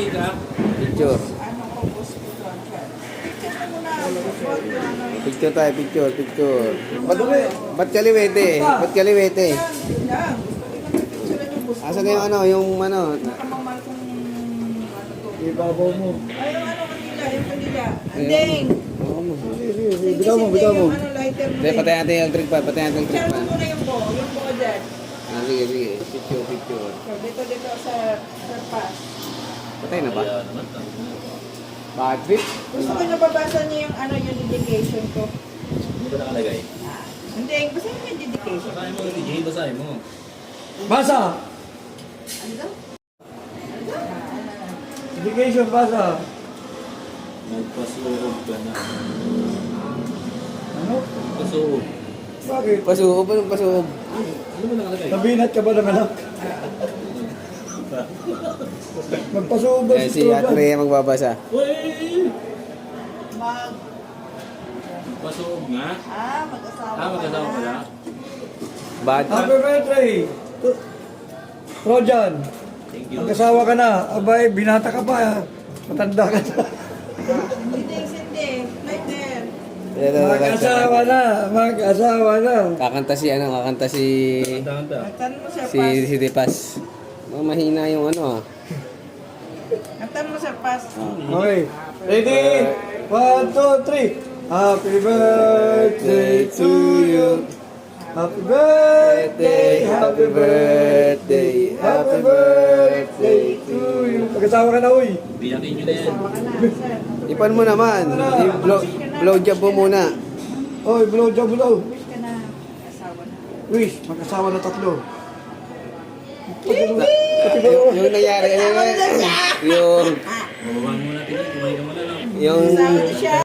cake ah. Picture. Ano ko, boss ko doon. Picture mo muna. Boss, yung ano. Picture tayo, picture, picture. Ba't kaliwete? Ba't kaliwete? Yan, yan. Gusto ko yung picture yung boss ko. Asa na yung ano, yung ano? Nakamamal kong ano to. Ibabaw mo. Ay, yung ano kanila, yung kanila. Andeng. Bitaw mo, bitaw mo. Yung ano, lighter mo. Hindi, patay natin yung electric pa, patay natin yung electric Picture pa. mo muna yung buo dyan. Ah, sige, sige. Picture, picture. So, dito sa pass. Patay na ba? Kaya naman to. Patrick? Gusto ko nababasa niyo yung ano, yung dedication ko. Ano ba nakalagay? Hindi, basta yung dedication. Basahin mo, DJ, basahin mo. Basa! Ano daw? Education, basa. Nagpasuog ka na. Ano? Pasuog. Bakit? Pasuob, anong pasuob? Ano ba nakalagay? Nabinat ka ba ng anak? Magpasubo ba Eh, si Ate Rhea magbabasa. Uy! Mag... Pasuog nga. mag-asawa Magkasama pala. Bad? Happy birthday! Trojan, Thank you. magkasawa ka na. Abay, binata ka pa. Matanda ka na. Hindi. Lighter. Mag-asawa na. Mag-asawa na. Kakanta si ano, kakanta si Kanta. Kantan mo sa pass. si Depas. Mahina yung ano ah. Kantan mo sa pass. Okay. Ready? 1, 2, 3. Happy birthday to you. Happy birthday, Happy birthday, happy birthday to you. Pag-asawa ka na, uy. Biyakin nyo na yan. Baka na, sir. Ipan mo naman. Blow job mo muna. Oy, blow job blow. Wish ka na. Asawa na. Wish, mag-asawa na tatlo. Yung nangyari, yung Bababa mo natin yan. Kumain ka muna lang. yung Asawa na siya.